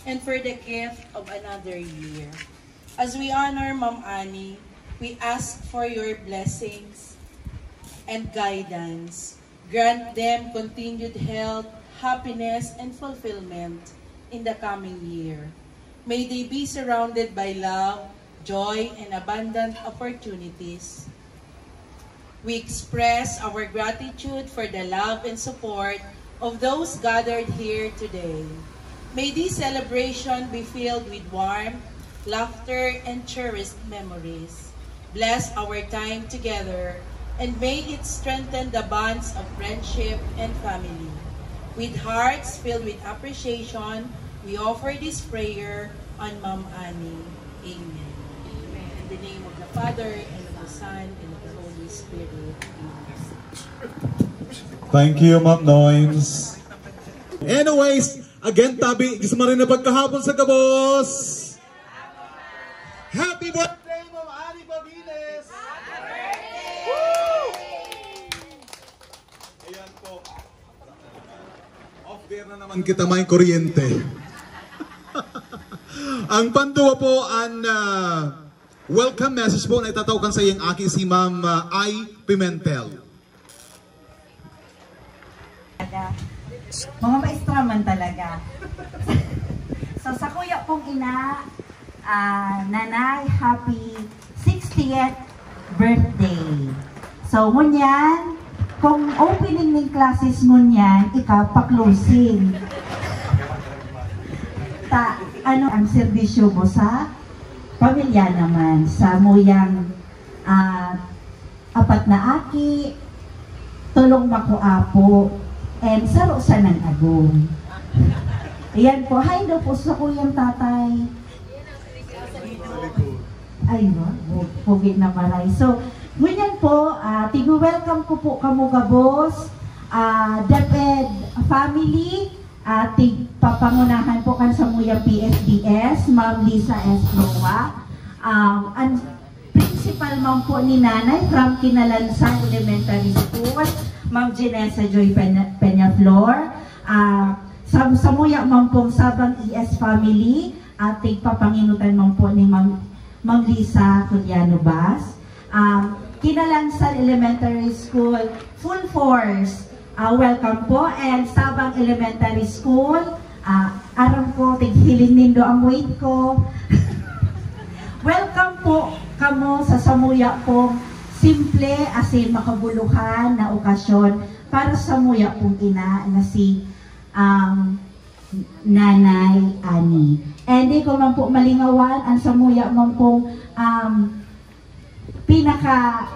And for the gift of another year. As we honor Ma'am Annie, we ask for your blessings and guidance. Grant them continued health, happiness, and fulfillment in the coming year. May they be surrounded by love, joy, and abundant opportunities. We express our gratitude for the love and support of those gathered here today. May this celebration be filled with warmth, laughter, and cherished memories. Bless our time together, and may it strengthen the bonds of friendship and family. With hearts filled with appreciation, we offer this prayer on Ma'am Annie. Amen. Amen. In the name of the Father, and of the Son, and of the Holy Spirit. Amen. Thank you, Ma'am Noyms. Anyways, again, tabi, gusto mo rin na pagkahapon sa kabos. Happy birthday, Ma'am Annie Pabines! Happy birthday! Woo! Ayan po. Off there na naman kita may kuryente. Ang panduwa po, ang welcome message po na itatawag sa iyong aki si Ma'am I. Pimentel. Mga maestra man talaga. So sa kuya pong ina, nanay, happy 60th birthday. So ngunyan, kung opening ng classes ngunyan, ikaw pa-closing. Ano ang serbisyo mo sa pamilya naman, sa muyang apat na aki, tulong makuapo, and saro sa ng agong. Ayan po, hi daw po sa kuyang tatay. Ay, pugit na maray. So, ngunyan po, tigu-welcome ko po kamo kabos, DepEd family, papangunahan po kan sa muyang PSDS, Ma'am Lisa S. Loa. Ang principal ma'am po ni nanay from Kinalansan Elementary School, Ma'am Janessa Joy Peñaflor. Sa muya ma'am pong Sabang ES family, ating papanginutan ma'am po ni Ma'am Lisa Culiano Bas. Kinalansan Elementary School, full force. Welcome po, and Sabang Elementary School, aram ko, tighiling nindo ang weight ko. Welcome po kamo sa samuya pong simple asin makabuluhan na okasyon para sa samuya pong ina na si Nanay Annie. And di ko man po malingawan ang samuya man pong pinaka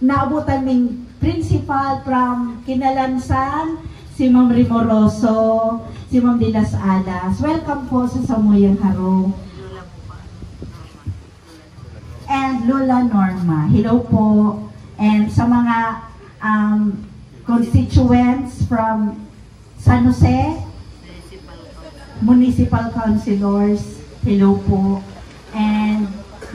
naabutan ng principal from Kinalansan, si Ma'am Rimoroso, si Ma'am de las Alas. Welcome po sa Samuyang Harong. And Lola Norma. Hello po. And sa mga constituents from San Jose, Municipal Councilors, hello po. And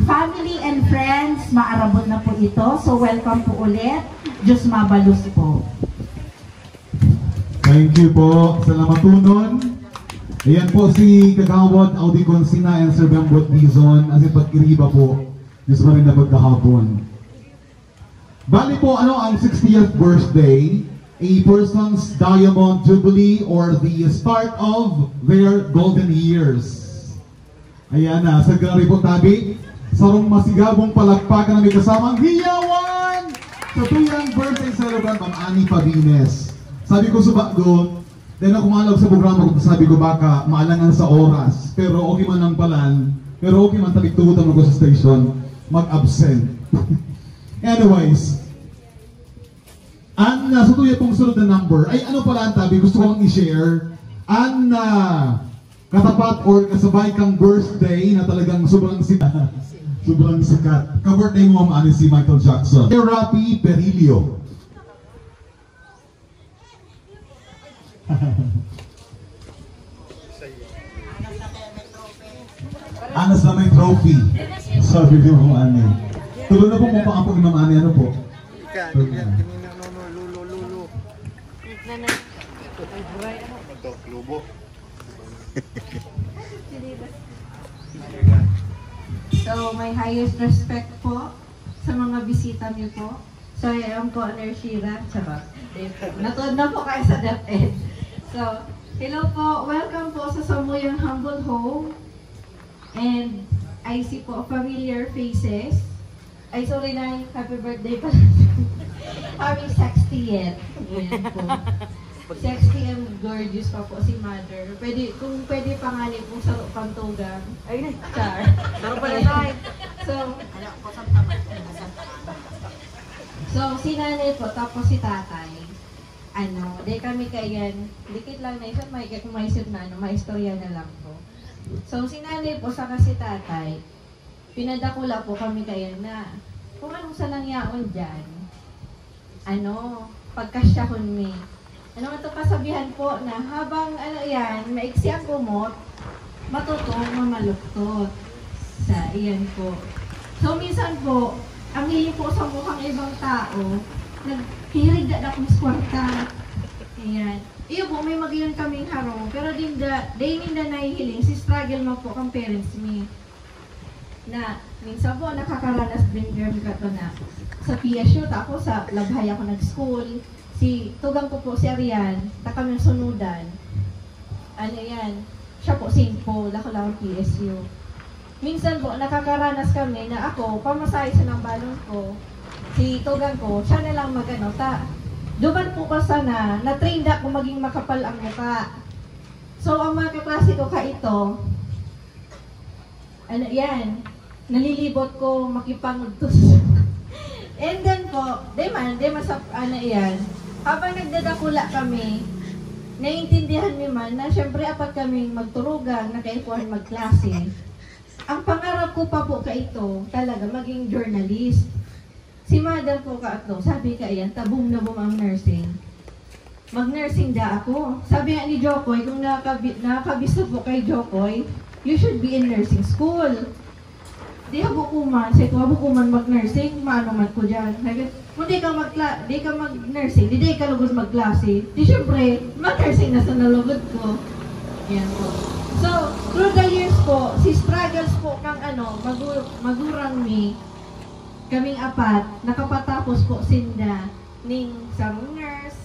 family and friends, maarabot na po ito. So welcome po ulit. Diyos mabalus po. Thank you po. Salamat tunon. Ayan po si Kagawad Audi Consina and Sir Bambot Dizon. As in pagkiriba po. Diyos mo rin na pagkahapon. Bali po ano ang 60th birthday, a person's diamond jubilee or the start of their golden years. Ayan na, sa gari po tabi, sarong masigabong palakpakan na may kasamang hiyawan sa tuyang birthday celebrant ng Annie Pabines. Sabi ko sa bago, dahil ako malog sa programa ko, sabi ko baka maalangan sa oras, pero okay man ang palan, pero okay man taliktugutan mo sa station, mag-absent. Anyways, ang sa tuya pong sunod na number, ay ano pala ang tabi, gusto kong i-share, ang katapat or kasabay kang birthday na talagang sobrang sikat. Sobrang sikat. Ka-birthday mo maaaring si Michael Jackson. Rapi Perilio. Anas na may trophy. Sabi ko mo ano. Tuloy na po mo pa po ni Ma'am Annie, ano po? Lulu. to, lubo. So, my highest respect po sa mga bisita niyo po. So, I am ko, Honor Shira. Charot. Natuod na po kayo sa DepEd. So, hello po. Welcome po sa Samuyang Humble Home. And I see po familiar faces. Ay, sorry na, happy birthday pa. Happy 60th. Ayan po. 60 and gorgeous pa po si Mother. Pwede, kung pwede pangalan po sa Pantugang. Ay, char. So, si nanay po, tapos si tatay. Di kami kayan, dikit lang na isa, may kumaisip na, may istorya na lang po. So, si nanay po, saka si tatay, pinadakula po kami kayan na, kung anong sa nangyaon dyan, pagkasyahon mi. Ito kasabihan po na habang maiksi ang kumot, matutong mamaluktot. Sa iyan po. So minsan po, ang hiling po sa mukhang ibang tao, naghihilig na akong kwarta. Ayan. Iyo po, may magiyon kaming harong, pero di ninda nahihiling, si struggle mo po kang parents mi. Na minsan po, nakakaranas din kami kato na sa PSU, tapos sa labhay ako nag-school. Si tugang ko po si Arian, ta kami sunudan. Siya po Saint-Paul, ako lang ang PSU. Minsan po, nakakaranas kami na ako, pamasahe sa ng balon ko, si tugang ko, siya na lang duman po ka sana, na-trained ako maging makapal ang mukha. So, ang mga kaklase ko ito, nalilibot ko, makipangudtos. And then po, habang nagdadakula kami, naiintindihan mi man na syempre apat kaming magturugan, nakaikuan magklase. Ang pangarap ko pa po ito, talaga maging journalist. Si Mother po sabi tabong na ang nursing. Mag-nursing da ako. Sabi nga ni Jokoy, kung nakabisto po kay Jokoy, you should be in nursing school. Di habukuman, mag-nursing, maano man ko dyan. Kung di ka mag-nursing, di ka lugod magklase, di syempre, mag-nursing na sa nalugod ko. Yan po. So, through the years po, si struggles po kang magurang mi, kaming apat, nakapatapos po sinda, ning sarong nurse,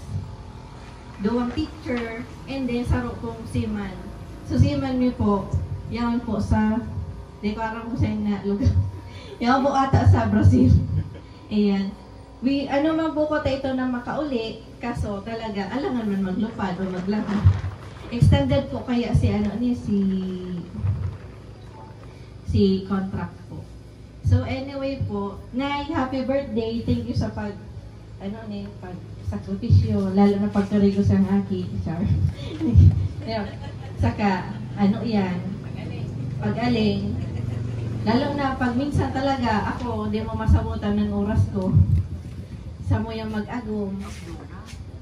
duwang teacher, and then saro pong siman. So, siman mi po, yan po sa, di ko alam ko sa na lugar. Yan po ata sa Brazil. Ayan. Man po ko ito na makauli, kaso talaga, alangan man maglupad o maglakad. Extended po kaya si contract po. So anyway po, Nay, happy birthday. Thank you sa sakripisyo, lalo na pagkarigo sa aki, char. Saka, pag-aling. Lalo na pag minsan talaga, ako, hindi mo masabutan ng oras ko. Sa mo yung mag-agum.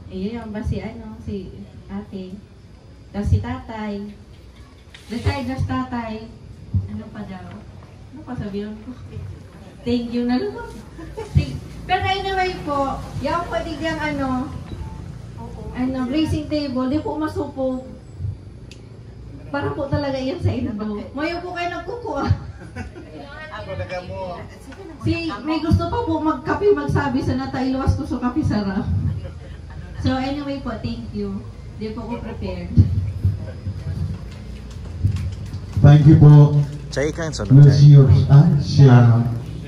Yung ba si ate. Tapos si tatay. Retired na si tatay. Ano pa daw? Ano pa sabihin ko? Thank you na lang. Pero anyway po, yung pwede racing table, di po masupog. Para po talaga yan sa indo. Mayo po kayo nagkukuha. May gusto pa po magkape magsabi sa natailuwas ko sa kape sarap. So anyway po, thank you. Di po ko prepared. Thank you po.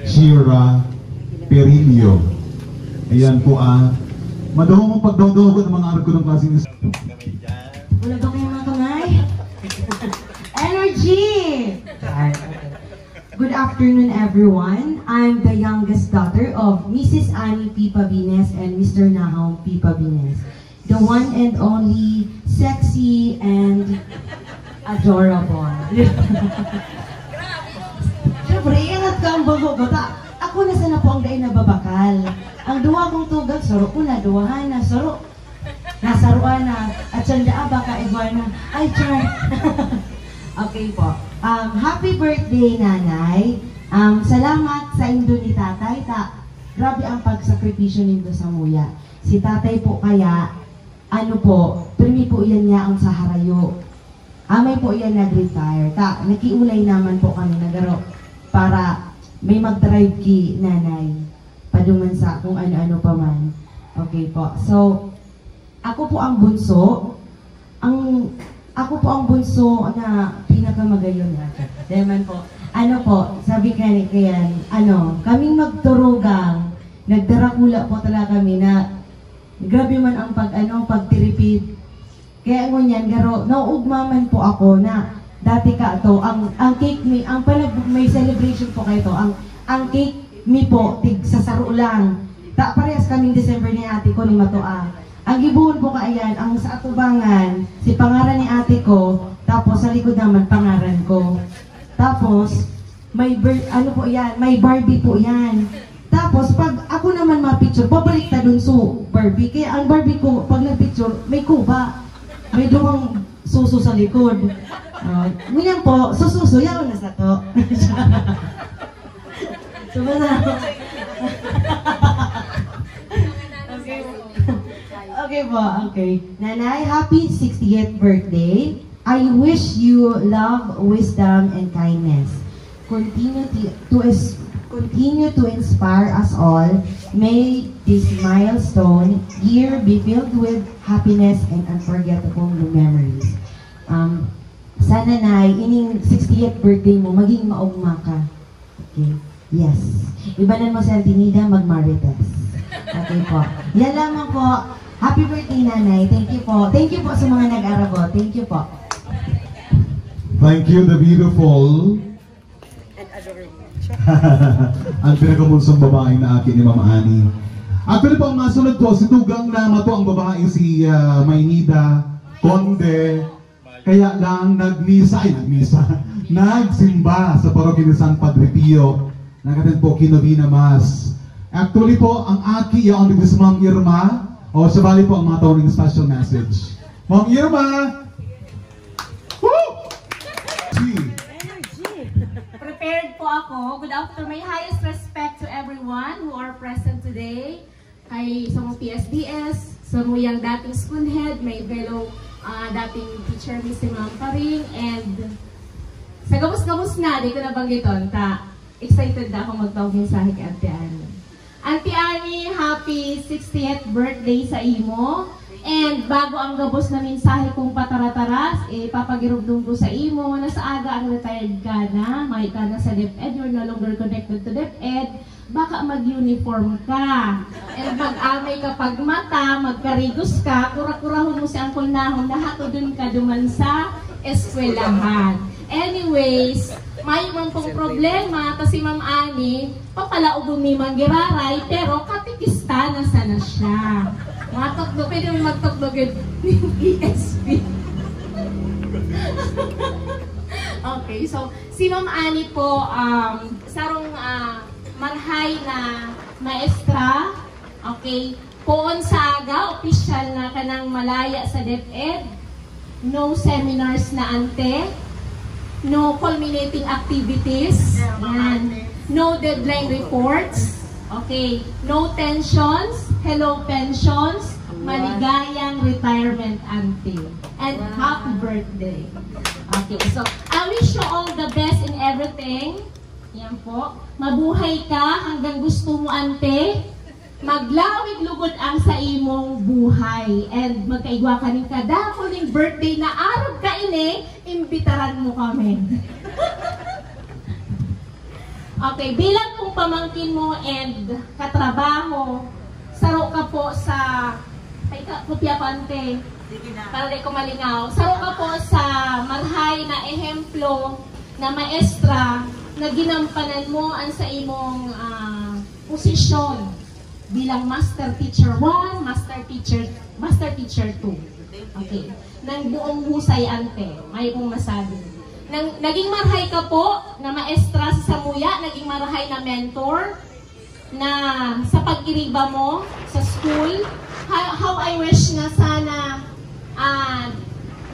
Shira Perillo. Ayan po madaho mong pagdawdaw ng mga arko ng klase ni wala ba kayo mga kamay? Energy! Good afternoon, everyone. I'm the youngest daughter of Mrs. Annie P. Pabines and Mr. Nahom P. Pabines. The one and only sexy and adorable. Siyempre, ingat ka ang bago bata. Ako na sana po ang dain na babakal. Ang duwa kong tugag, saro ko na, duwahan na, saro. Nasaruan na, at sanda baka iguana. Ay, char. Okay po. Happy birthday, Nanay. Salamat sa indo ni Tatay. Grabe ang pagsakripisyo nindo sa muya. Si Tatay po kaya, ano po, primi po yan niya ang sa harayo. Amay po yan nag-retire. Nakiulay naman po kami nagaro para may mag-drive ki nanay. Padungan sa kung ano-ano pa man. Okay po. So, ako po ang bunso. Ako po ang bunso na pinakamagayon na. Deman po. Ano po, sabi ka ni Kayan, kaming magturugang, nagdarakula po talaga kami na grabe man ang pagtiripid. Kaya ngunyan, garo, nauugmaman po ako na dati ka to, ang cake mi, may celebration po kayo to, ang cake mi po, sa saro lang. Parehas kaming December ni ate ko ni Matoa. Ang gibuhon po kaayan, ang sa atubangan, si pangaran ni ate ko, tapos sa likod naman pangaran ko. Tapos, may Barbie po yan. Tapos, pag ako naman ma-picture, babalik ta dun so Barbie. Kaya ang Barbie ko, pag nag-picture, may kuba. May duwang suso sa likod. Ganyan po, sususo, yan na sa to. So, okay po, okay. Nanay, happy 60th birthday. I wish you love, wisdom, and kindness. Continue to inspire us all. May this milestone year be filled with happiness and unforgettable memories. Sana na ining 60th birthday mo, maging maugma ka. Okay? Yes. Ibanan mo si Altinida, mag-marites. Okay po. Yan lamang po. Happy birthday, Nanay. Thank you po. Thank you po sa mga nag-arabo. Thank you po. Thank you, the beautiful. Ang pinakamunsong babae na akin ni Mama Ani. Actually po, ang masunod po, si Tugang Nama to ang babae, si Maynida, Conde. Kaya lang nagsimba sa parokya ni San Padre Pio. Nakatin po Kinovina Mas. Actually po, ang aki yung si Ma'am Irma. O, sabali po ang mga tawag ng special message. Ma'am Irma! Woo! Prepared po ako. Good afternoon. My highest respect to everyone who are present today. Kay sa mga PSDS, sa mga dating school head, may fellow dating teacher ni si Ma'am Paring, and sa gamos-gamos na, di ko nabanggiton, excited na ako magtawag mensahe kay Auntie Annie. Auntie Annie, happy 60th birthday sa imo. And bago ang gabos na mensahe kong patarataras, papagirugdong ko sa imo, nasa aga ang retired ka na, may ka na sa DepEd, you're no longer connected to DepEd, baka mag-uniform ka. And mag-amay ka pag mata, magkarigos ka, kura-kurahon mo si Angkol Nahon, nahato dun ka duman sa eskwelahan. Anyways, may man pong problema, kasi Ma'am Ani, papalaugong ni Manggiraray, pero katikista na sana siya. Matokdo, pwede mo magtokdo yung ESP. Okay, so si Ma'am Ani po, sarong marhay na maestra, okay, poon sa aga, opisyal na kanang malaya sa DepEd, no seminars na ante, no culminating activities, and no deadline reports, okay, no tensions, hello pensions, maligayang retirement ante, and happy birthday. Okay, so I wish you all the best in everything. Yan po. Mabuhay ka hanggang gusto mo ante. Maglawig lugod ang sa imong buhay. And magkaigwa ka rin kada huling birthday na araw ka ini, imbitaran mo kami. Okay, bilang kung pamangkin mo and katrabaho, saro ka po sa, kopya pa ante, para di ko malingaw, saro ka po sa marhay na ehemplo na maestra na ginampanan mo ang sa imong posisyon bilang Master Teacher 1, Master Teacher 2. Okay. Nang buong husay ante, may pong masabi. Naging marhay ka po na maestra sa Samuya, naging marhay na mentor na sa pag-iriba mo sa school. How I wish na sana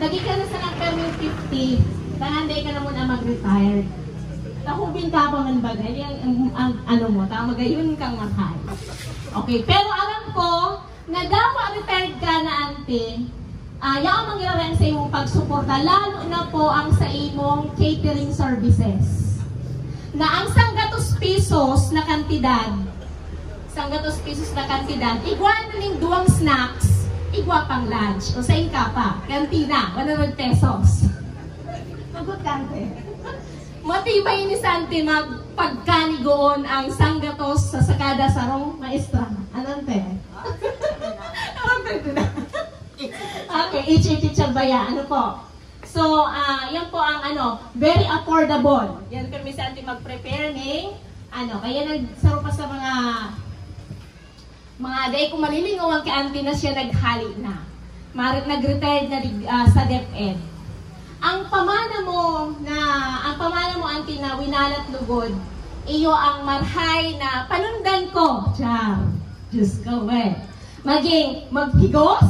naging ka na sa nag-permit 50, panganday ka na muna mag-retire. Tahubin ka pa man bagay, ang ano mo, magayon kang marhay. Okay, pero alam ko, nadawa retired ka na ante, yung mangyayari sa imong pagsuporta, lalo na po ang sa imong catering services. Na ang 100 pesos na kantidad, 100 pesos na kantidad, igwa na ning 2 snacks, igwa pang lunch. O sa inka pa, kantina, 100 pesos. Magot kante. Matibay ni Santi magpagkanigoon ang 100 sa sakada sarong maestra. Anante? Okay, each baya. Ano po? So, yan po ang very affordable. Yan kami sa ating mag-prepare ng kaya nagsaro pa sa mga day kung malilingawan kay auntie na siya naghali na. Nag-retired na sa DepEd. Ang pamana mo auntie na winalat lugod, iyo ang marhay na panundan ko. Char. Diyos ko, maging maghigos,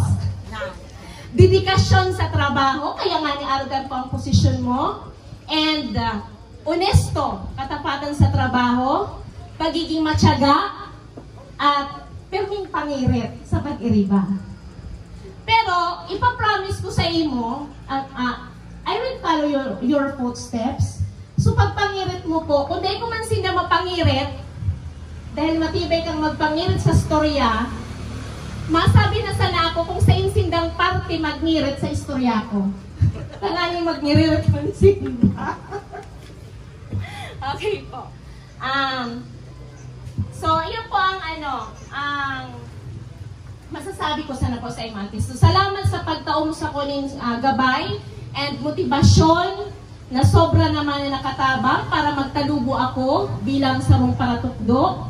dedikasyon sa trabaho, kaya nga ni-arugan po ang posisyon mo, and honesto, katapatan sa trabaho, pagiging matyaga, at pirming pangirit sa pag-iriba. Pero, ipapromise ko sa imo, I will follow your footsteps. So, pagpangirit mo po, kung di ko man sila mapangirit, dahil matibay kang magpangirit sa storya, masabi na sana ako kung sa insindang parte magnirit sa istorya ko. Talagang magnirit man sinda. Okay po. So, yun po ang masasabi ko sana po sa imantis. So, salamat sa pagtaom sa kuning gabay and motibasyon na sobra naman na nakatabang para magtalubo ako bilang sarong paratukdo.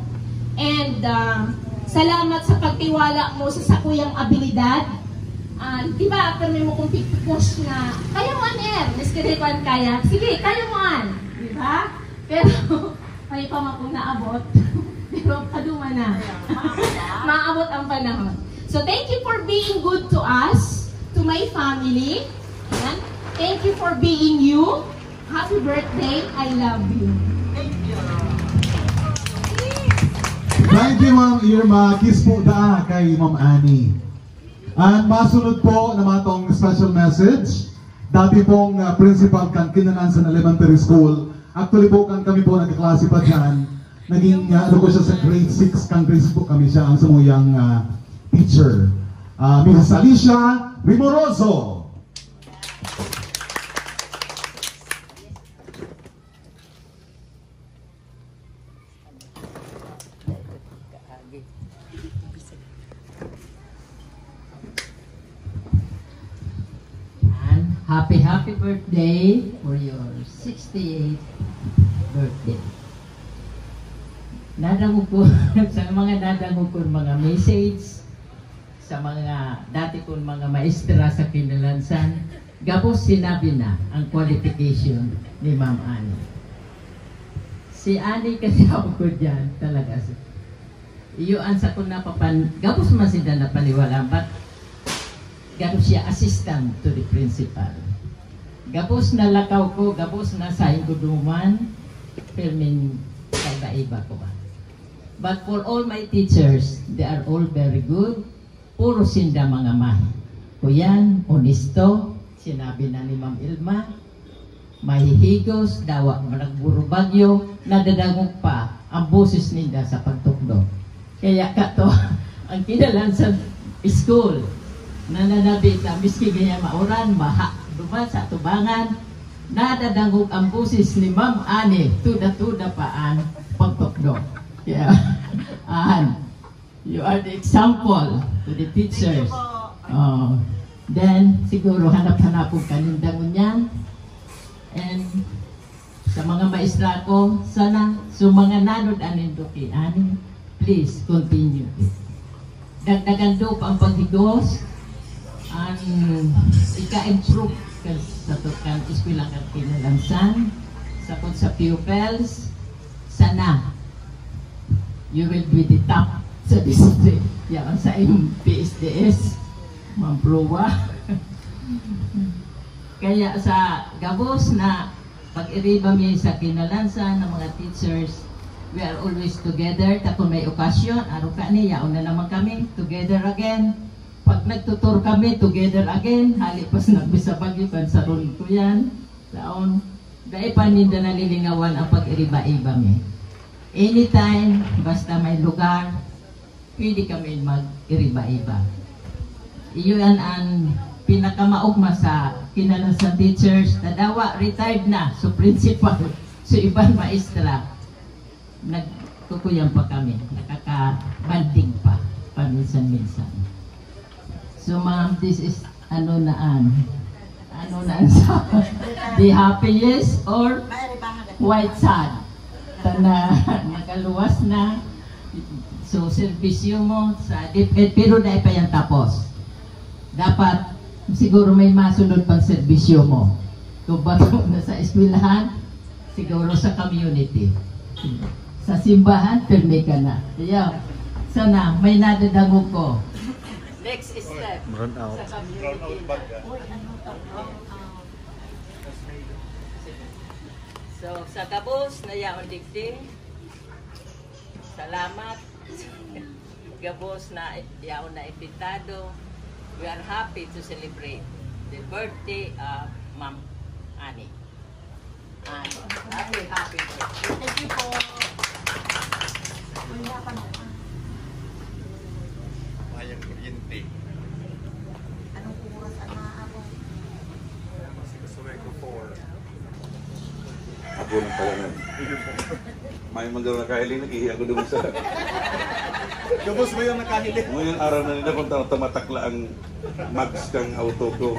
And salamat sa pagtiwala mo sa sakuyang abilidad. Diba, after may mo kong push na, kaya mo air, miskirikuan kaya. Sige, kaya mo diba? Pero, may pa akong naabot. Pero, kaduma na. Maabot ang panahon. So, thank you for being good to us, to my family. Ayan. Thank you for being you. Happy birthday. I love you. Thank you, Ma'am Irma. Kiss po da kay Ma'am Annie. And masunod po na matong special message. Dati pong principal kan Kinanansan Elementary School. Actually po kan kami po nagkaklase pa dyan. Naging ko siya sa grade 6 kan grade po kami siya ang sumuyang teacher. Mrs. Alicia Rimoroso. Happy birthday for your 68th birthday. Nadango ko sa mga message sa mga dati kong mga maestra sa Kinanansan. Gapos sinabi na ang qualification ni Ma'am Annie. Si Annie kasi ako ko dyan talaga. Iyo ansa ko na gapos man sila na paniwala, but gapos siya assistant to the principal. Gapos na lakaw ko, gapos na saing ko duman, filming iba ko ba. But for all my teachers, they are all very good. Puro sinda mga mahi. Kuyan, honesto, sinabi na ni Ma'am Ilma, mahihigos, dawa managburo bagyo, nadadagog pa ang boses ninda sa pagtukdo. Kaya kato, ang Kinanansan school, nananabit na miski ganyan mauran, duman sa tubangan, nadadangog ang busis ni Ma'am Annie, tuda-tuda paan pagtukdo. Yeah. You are the example to the teachers. Then, siguro hanap-hanap kong kanindangon yan. And sa mga maestra ko, sana, mga nanod anin doki, Annie, please continue it. Dagdagan do pa ang paghigos, ika-improve sa tukang eskwela ng Kinanansan, sa pupils, sana you will be the top sa district. Yan sa PSDS, Mamprowa. Kaya sa gabos na pag-iriba mi sa Kinanansan ng mga teachers, We are always together. Kung may okasyon, araw ka niya, yaon na naman kami, together again. Pag nagtutur kami, together again. Halipas nagbisa bagyo, kansaron ko yan. Laon, dahil paninda nalilingawan ang pag-iriba-iba mi. Anytime, basta may lugar, pwede kami mag-iriba-iba. Iyon ang pinakamaugma sa kinalasan teachers. Tadawa, retired na. So principal, so ibang maestra. Nagkukuyan pa kami. Nakaka-banding pa. Paminsan-minsan. So ma'am, this is ano naan sa the happiest or white sad. Na nakaluwas na. So servisyo mo sa DepEd, pero dahil pa yan tapos. Dapat siguro may masunod pang serbisyo mo. Kung bago na sa eskwelahan, siguro sa community. Sa simbahan, perme ka na. Kaya, sana may nadadango ko. Next step sa community. So, sa Gabos, nayaon digdi. Salamat. Gabos na yaon na impitado. We are happy to celebrate the birthday of Ma'am Annie. Happy birthday. Thank you po. Mayang kuryente. Anong oras ang maaabot? Kasi kasuloy ko 4. Ako ng pala na. May mga nakahiling, nag-ihi ako doon sa... Gabos ba yung nakahiling? Ngayon araw na nila kung tamatakla ang mags kang auto ko.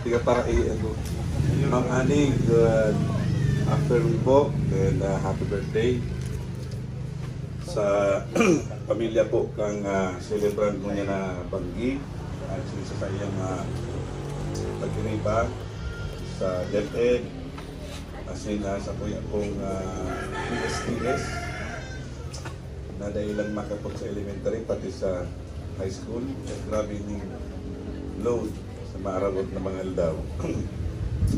Tiga para ihi ako. Ma'am Annie, good afternoon po and happy birthday. Sa pamilya po kang celebrant mo niya na Banggi at sa iyang pagkiriba sa DepEd asin sa kuya pong PSTS na dahil lang makapag sa elementary pati sa high school at grabe yung load sa maaragot na mga aldaw.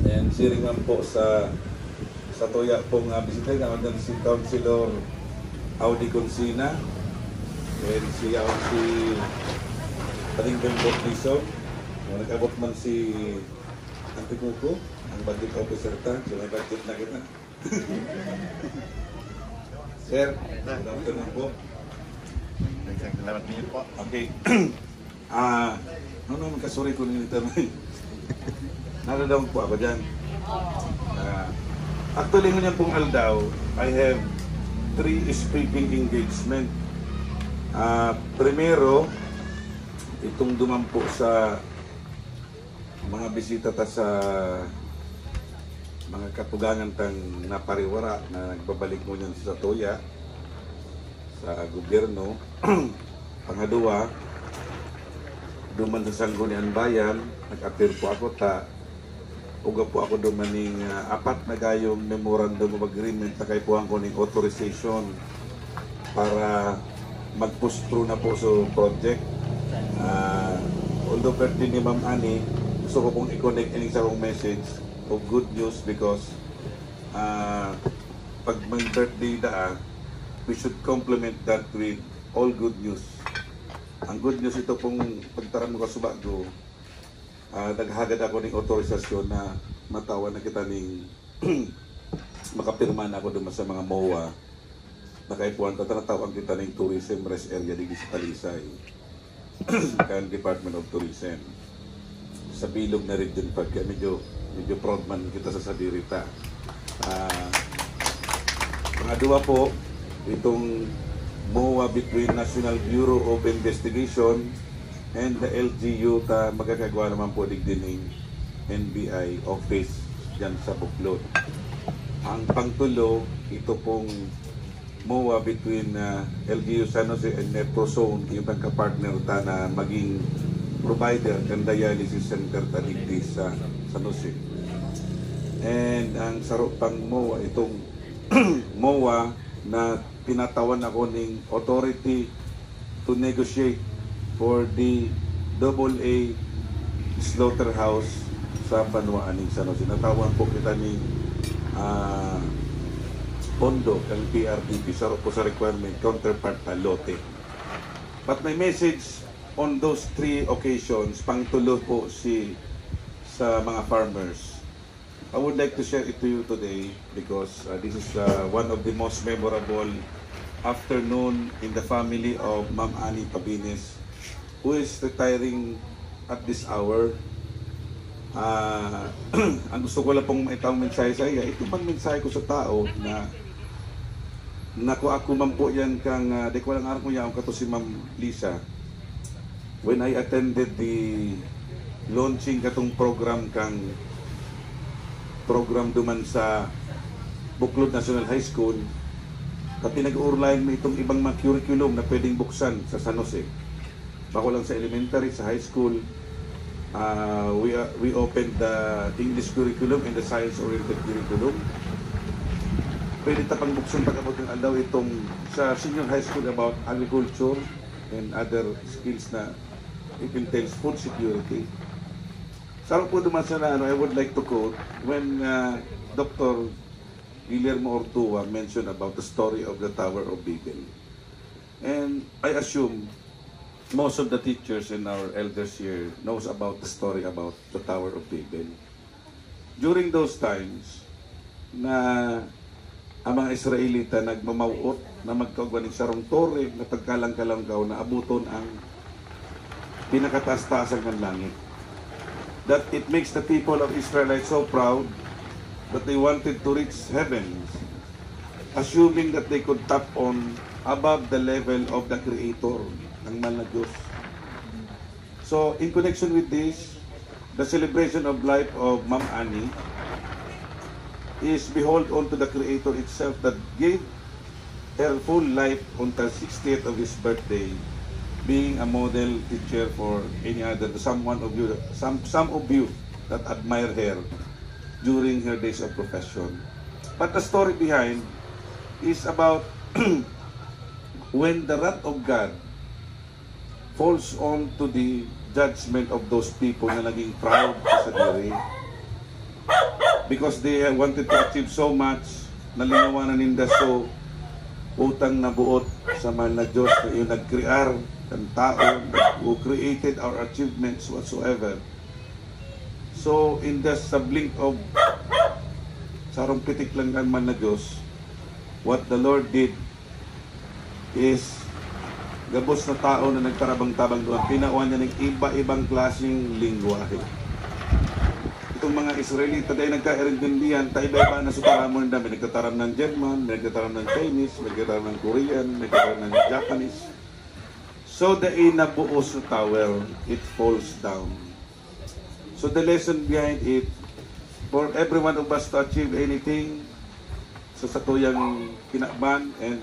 And siringan po sa tuya pong bisita ng si Councilor Audi Consina and si Paling Bembot Liso. Nag-abot man si Antikuko, ang budget officer ta, so may budget na kita. Sir, good afternoon po. Salamat niyo po. Okay. Magkasuri ko nito na. Naradawag po ako dyan. Actually, ngayon pong aldaw, I have 3 speaking engagement. Primero, itong dumampo sa mga bisita ta sa mga katugangan tang napariwara na nagbabalik mo niyan sa Toya sa gobyerno. Pangadua, duman sa Sanggunian Bayan, nag-appear po ako uga po ako dumaning 4 na gayong memorandum of agreement na kay puhang ko ning authorization para mag-push through na po sa project. Although pertin ni Ma'am Annie, gusto ko pong i-connect ining sa akong message of good news because pag may birthday we should complement that with all good news. Ang good news ito pong pagtaran mo kasubago, naghagad ako ng autorisasyon na matawan na kita ng makapirma na ako duman sa mga MOA na kaipuan tatanatawang kita ng tourism rest area di sa Talisay kan Department of Tourism sa bilog na region pagka medyo proud man kita sa Sadirita. Pangadua po itong MOA between National Bureau of Investigation and the LGU ta magkakagawa naman po digdining NBI office dyan sa Buklod. Ang pangtulo, ito pong MOA between LGU San Jose and Metrozone, yung pagka-partner ta na maging provider ng dialysis center ta digdi sa San Jose. And ang sarap pang MOA, itong MOA na pinatawan ako ng authority to negotiate for the AA slaughterhouse sa Banwaan ng San Jose. Natawan po kita ni pondo kang PRDP sa po sa requirement counterpart na lote. But my message on those 3 occasions, pangtulo po sa mga farmers. I would like to share it to you today because this is one of the most memorable afternoon in the family of Ma'am Annie Pabines, who is retiring at this hour. Ang gusto ko lang pong maitawang mensahe sa iya, ito bang mensahe ko sa tao na naku ako man po yan kang di ko lang aram ko yan kato si Ma'am Lisa. When I attended the launching katong program duman sa Buklod National High School, kapag nag-uurlayan mo itong ibang mga curriculum na pwedeng buksan sa San Jose. Bako lang sa elementary, sa high school, we opened the English curriculum and the science-oriented curriculum. Pwede tapang buksan pag-abot ng alaw itong sa senior high school about agriculture and other skills na it entails food security. Sa po naman sa I would like to quote when Dr. Guillermo Ortua mentioned about the story of the Tower of Babel. And I assume most of the teachers and our elders here knows about the story about the Tower of Babel. During those times na ang mga Israelita nagmamawot na magkaugban ng sarong tore na pagkalang-kalanggaw na abuton ang pinakataas-taasan ng langit. That it makes the people of Israelites so proud that they wanted to reach heavens, assuming that they could tap on above the level of the Creator, ng mahal na Diyos. So, in connection with this, the celebration of life of Ma'am Annie is behold unto the Creator itself that gave her full life until 60th of his birthday, being a model teacher for any other, some of you that admire her during her days of profession. But the story behind is about when the wrath of God falls on to the judgment of those people na naging proud sa diri because they wanted to achieve so much, nalinawanan ninda so utang na buot sa mahal na Diyos na yung nag-create ang tao who created our achievements whatsoever. So in just a blink of sarong pitik lang ang mahal na Diyos, what the Lord did is gabos na tao na nagtarabang-tabang doon, pinakuha niya ng iba-ibang klaseng lingwahe. Itong mga Israelita dahil nagka-erintindihan, iba-iba na suparamon na may nagtataram ng German, may nagtataram ng Chinese, may nagtataram ng Korean, may nagtataram ng Japanese. So the inabuos na tower, it falls down. So the lesson behind it, for every one of us to achieve anything, sa satuyang kinakban, and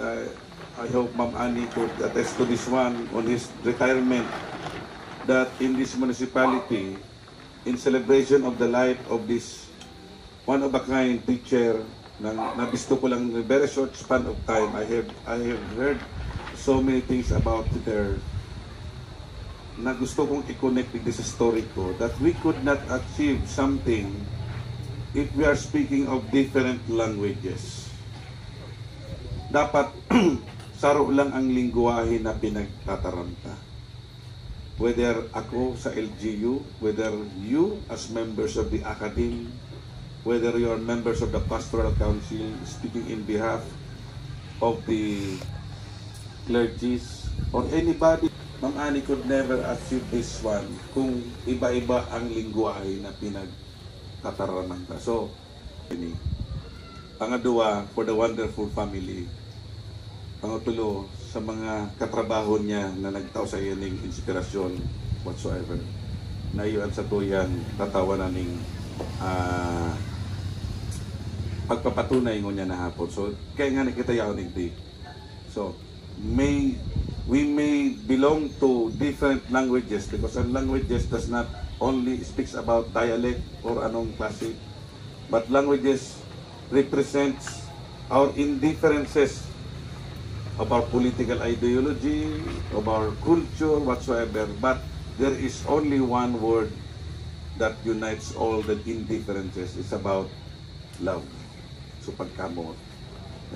I hope Ma'am Annie could attest to this one on his retirement, that in this municipality, in celebration of the life of this one-of-a-kind teacher, na gusto ko lang in a very short span of time, I have heard so many things about her, na gusto kong i-connect with this story ko, that we could not achieve something if we are speaking of different languages. Dapat saro lang ang lingwahe na pinagtataramta. Whether ako sa LGU, whether you as members of the academy, whether you are members of the pastoral council, speaking in behalf of the clergies, or anybody, Ma'am Annie could never achieve this one kung iba-iba ang lingwahe na pinagtataramta. So, pangadua, for the wonderful family. Pangutulo, sa mga katrabaho niya na nagtao sa iyo ng inspirasyon whatsoever. Na iyon sa tuyan, tatawa na ning pagpapatunay ng niya na hapon. So, kaya nga nakita yaw nigdi. So, we may belong to different languages because our languages does not only speaks about dialect or anong klase, but languages represents our indifferences of our political ideology, of our culture, whatsoever. But there is only one word that unites all the indifferences. It's about love. So pagkamot.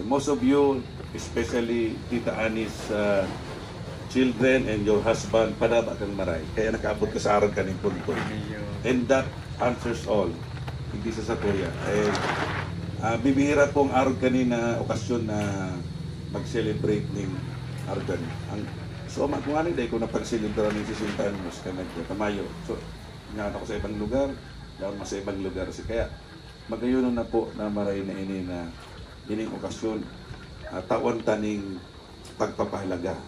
Most of you, especially Tita Annie's children and your husband, padaba kang maray. Kaya nakaabot ka sa araw kaning punto. And that answers all. Hindi sa Satuya. Bibihira pong araw kanina okasyon na mag-celebrate ng araw kanina. So, kung ano dahil ko napag-celebra ng sisintahan mo sa Kamayo. So, nga ako sa ibang lugar, daon sa ibang lugar. Kaya, magayunon na po na maray na ini na ining okasyon, tawan taning pagpapahalaga.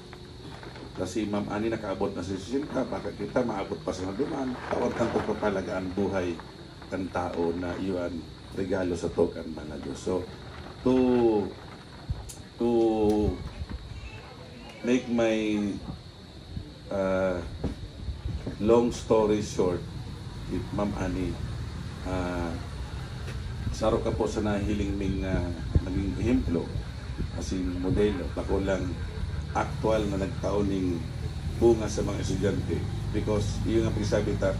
Kasi Ma'am Annie nakaabot na sa 60, baka kita maabot pa sa naduman, tawan tang pagpapahalagaan buhay ng tao na iyon regalo sa tokan mga Diyos. So, to make my long story short with Ma'am Annie, saro ka po sa nahiling ming naging ehemplo kasi modelo, bako lang actual na nagtaoning bunga sa mga estudyante because yung ang pagsabi ta,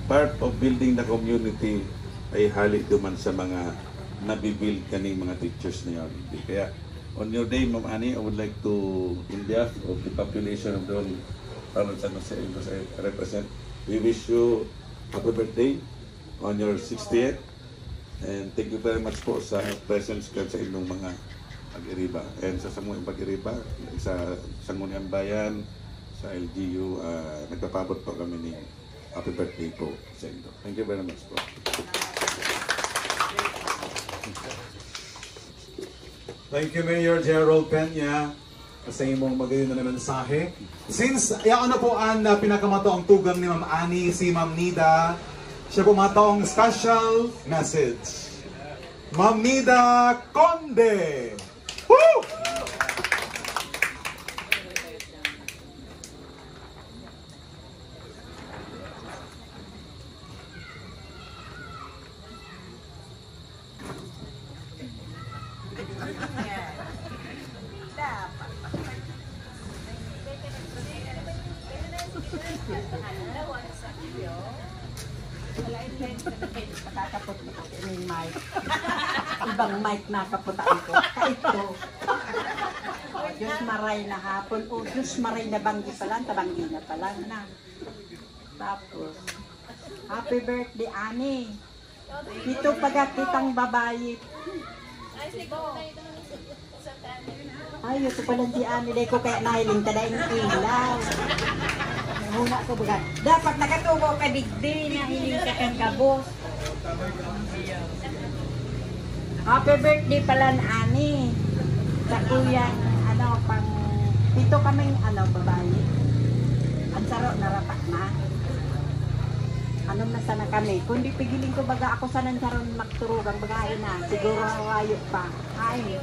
part of building the community ay halik duman sa mga nabibuild kaning mga teachers na yun. Kaya on your day, Ma'am Annie, I would like to, in behalf of the population of the whole province of San Jose I represent, we wish you happy birthday on your 60th. And thank you very much po sa presence ka sa inyong mga pag-iriba. And sa Sangguniang Pag-iriba, sa Sangguniang Bayan, sa LGU, nagpapabot po kami ni happy birthday po sa inyo. Thank you very much po. Thank you, Mayor Gerald Peña, sa imong magayon na mensahe. Since yaon na po ang pinakamato ang tugang ni Ma'am Annie, si Ma'am Nida, siya po matong special message. Ma'am Nida Conde! Woo! Nakakapot mo ko yung mic. Ibang mic nakaputaan ko. Ito. Diyos maray na hapon. O Diyos maray na banggi pa lang. Tabanggi na pa lang na. Tapos, happy birthday, Annie. Ito pagkakitang babae. Ay, ito pala si Annie. Dahil ko kaya nahiling tada yung ilaw. Huna ko baga. Dapat nakatubo ka digdi na hiling ka kang kabos. Happy birthday pala na Ani. Sa kuyang pang pito kaming babae. Ang saro narapak na. Na sana kami. Kundi pigiling ko baga ako sa nansaron magturugang bagahe na. Siguro hawayo pa. Ay.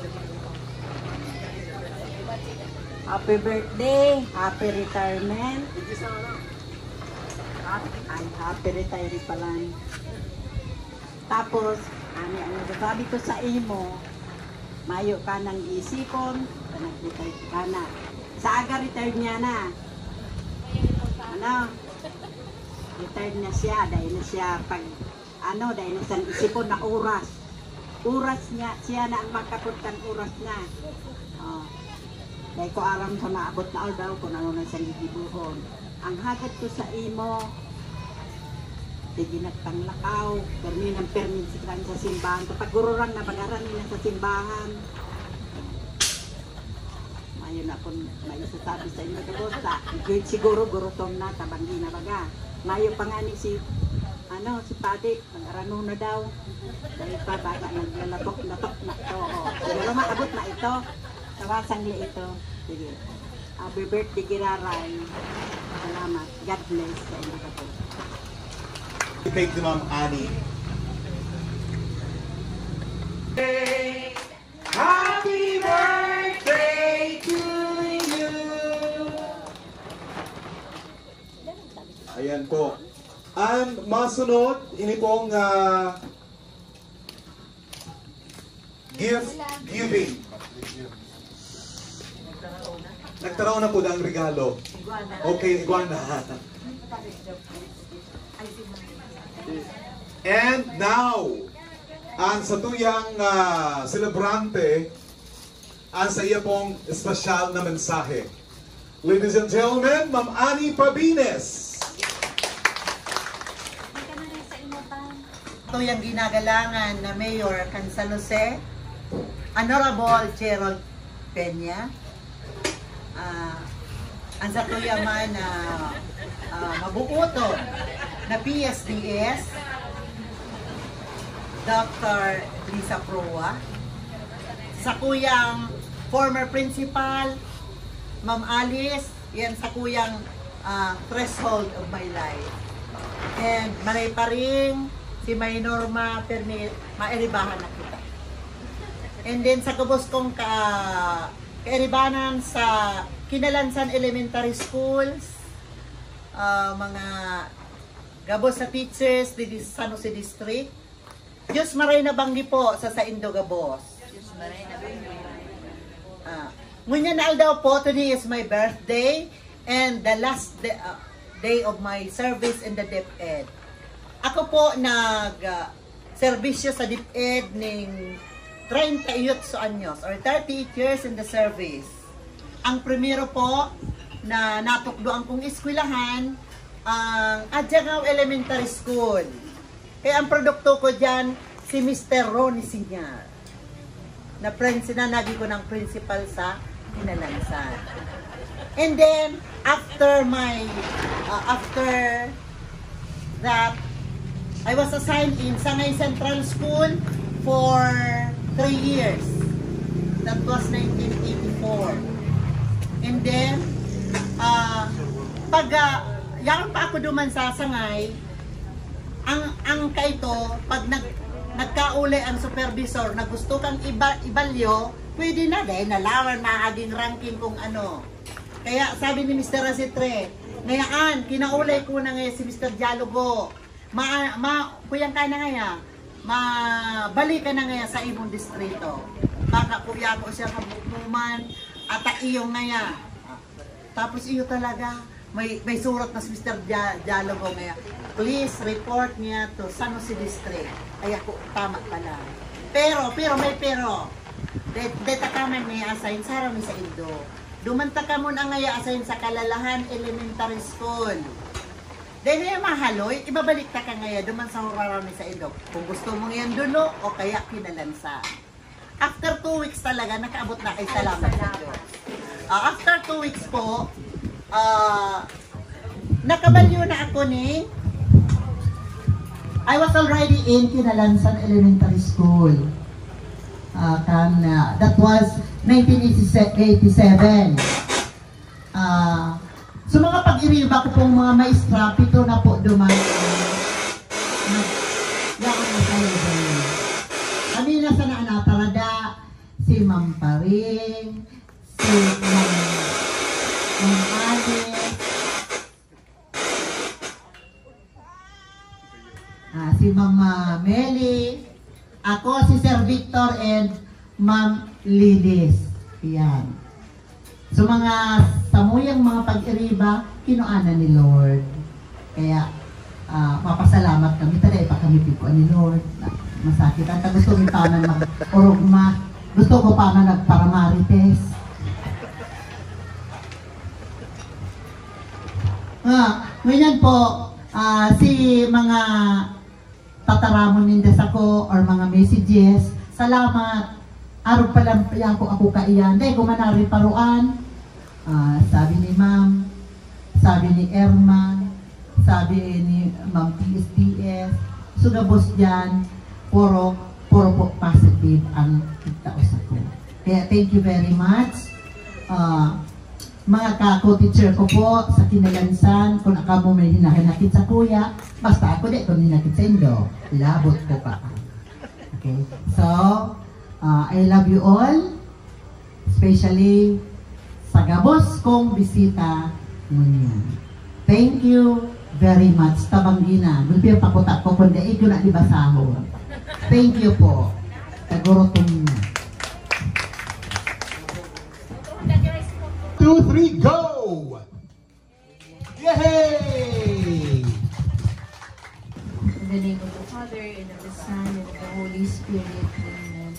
Happy birthday, happy retirement. Ay, happy retiree pala. Tapos, sabi ko sa imo, mayo ka ng isipon, nag-retire ka na. Sa aga retired niya na. Retired na siya, dahil na siya dahil na siya isipon na oras. Oras niya, siya na ang makapuntan oras na. Dahil ko aram sa maabot na daw kung ano na sa gigibuhon. Ang hagad ko sa imo, di ginagtang lakaw, permin ang permin sa simbahan. Kapag gururang na bagaran nila sa simbahan, mayo na kung may sasabi sa inyo kabosa. Siguro gurutom na, tabanggi na baga. Mayo pa nga ni si Padik, mag-arano na daw. Dahil pa baka naglalatok na ito. Siguro maabot na ito. Tawasang li ito. Sige. Happy birthday, Giraray. Salamat. God bless sa inyo po. Thank you, Ma'am Annie. Happy birthday to you! Ayan po. And masunod, ini pong gift giving. Nagtaraw na po ang regalo. Okay, iguana. And now, ang satuyang celebrante ang sa iya pong espesyal na mensahe. Ladies and gentlemen, Ma'am Annie Pabines. Ito yung ginagalangan na Mayor kan San Jose, Honorable Gerald Peña, ang sa tuyaman na mabuoto na PSDS, Dr. Lisa Proa, sa kuyang former principal, Ma'am Alice, yan sa kuyang threshold of my life. And maray pa rin si May Norma Permit, maeribahan na kita. And then sa kubos kong kaeribanan sa Kinalansan Elementary Schools, mga gabos sa teachers di San Jose District. Diyos maray na banggi po sa Indo Gabos. Diyos maray na banggi. Ngunyan na daw po, today is my birthday and the last day of my service in the DepEd. Ako po nag-servisyo sa DepEd ng 38 anyos or 38 years in the service. Ang primero po na natukdoan kong eskwelahan ang Adjangao Elementary School. Kaya ang produkto ko dyan, si Mr. Ronnie Sinyar. Nagi ko ng principal sa Kinalansan. And then, after that, I was assigned in Sangay Central School for 3 years. That was 1984. And then, yan pa ako duman sa Sangay, ang kaito, pag nagkauli ang supervisor na gusto kang ibalyo, pwede na dahil nalaman maaging ranking kung ano. Kaya sabi ni Mr. Rasitre, ngayaan, kinaulay ko na ngayon si Mr. Dialogo, kuyang ka na ngayon, mabalik ka na ngayon sa imong distrito. Baka kuya ko siya kabukuman, at iyong ngayon. Tapos iyo talaga, may surat na si Mr. Dialogo ngayon. Please report niya to San Jose District. Ay ako, tama pala. Pero may pero. Deta ka man may assign sa harami sa Indo. Dumanta ka mo na ngayon assign sa Kalalahan Elementary School. Dahil ngayon mahaloy, ibabalik ta ka ngayon duman sa harami sa Indo. Kung gusto mo ngayon duno o kaya Kinalansan. After 2 weeks talaga, nakaabot na kay salamat sa Diyos. After 2 weeks po, nakabalyo na ako ni I was already in Kinalansan Elementary School. That was 1987. So mga pag-iriba ko pong mga maestra, 7 na po duman. Kami na sa naanatarada, si Ma'am Paring, si Ma'am Alice, si Ma'am Meli, ako si Sir Victor and Ma'am Lilis. Yan. So mga samuyang mga pag-iriba, kinuana ni Lord. Kaya mapasalamat kami. Taday pa kami piko ni Lord. Masakit. At gusto ko pa na mag-orugma. Gusto ko pa na nagparamarites. Ngayon po, si mga tataramon nindas ako or mga messages, salamat. Araw pa lang ako kaiyan. Dahil kumanari paruan. Sabi ni Ma'am, sabi ni Erman, sabi ni Ma'am PSDS, sugabos dyan, puro po positive ang itaos ako. Kaya thank you very much. Mga kako-teacher ko po sa Kinalansan, kung ako mo may hinahinakit sa kuya, basta ako di kung hinakit sa Indo, labot ko pa. Okay, so, I love you all, especially sa gabos kong bisita ngunyan. Thank you very much. Tabanggina, gulpi ang pakutak ko, kung daig yun na libasaho. Thank you po. Tagurotong na. 2, 3, go! Yay! In the name of the Father, and of the Son, and of the Holy Spirit. Amen.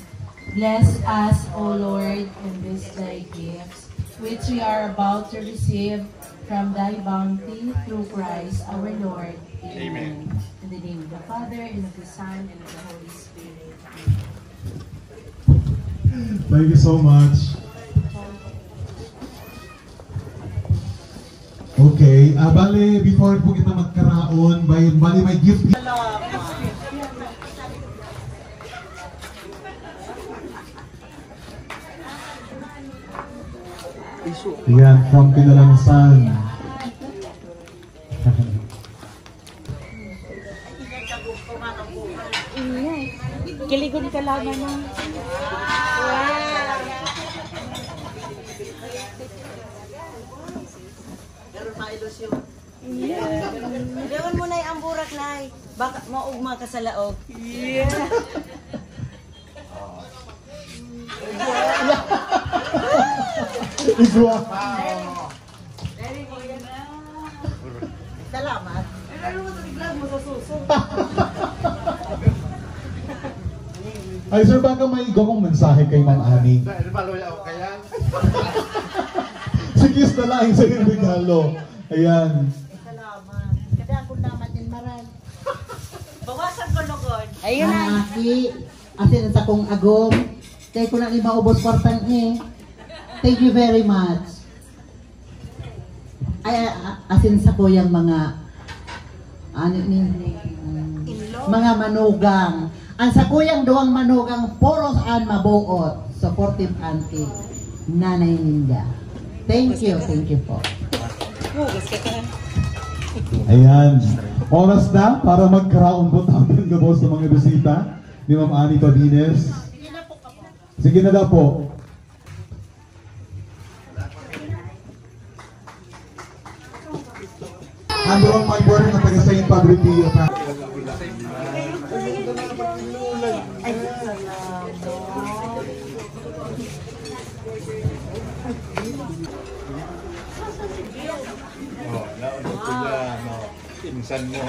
Bless us, O Lord, and we are about to receive from thy bounty through Christ our Lord. Amen. In the name of the Father, and of the Son, and of the Holy Spirit. Thank you so much. Okay, bale, before po kita magkaraon, bale may gift. Yan, from Kinalansan. Kiligon ka laman na. Pero mailusyon. Lewan mo na ang burak na baka maugma ka sa laog. Yeah. Igwa. Salamat. Ay sir, baka may igawang mensahe kay Ma'am Ani. Sige, na lang sa iyong regalo. Ayan. Salamat. Kada ako naman din maran. Bawasan ko lugod. Ayun na. Aki, asin sa kong agom. Kaya ko lang imaubos kwartang Thank you very much. Ay, asin sa ko yung mga mga manugang. Ang sa kuyang duwang manugang poros an mabuot. Supportive auntie. Nanay Ninda. Thank you po. Ayan. Oras na para magkaraon po namin gabos sa mga bisita ni Ma'am Ani Pabines. Sige na daw po. Ang doon may board na taga sa integrity. Oh, naon ko yan, no. Insan mo.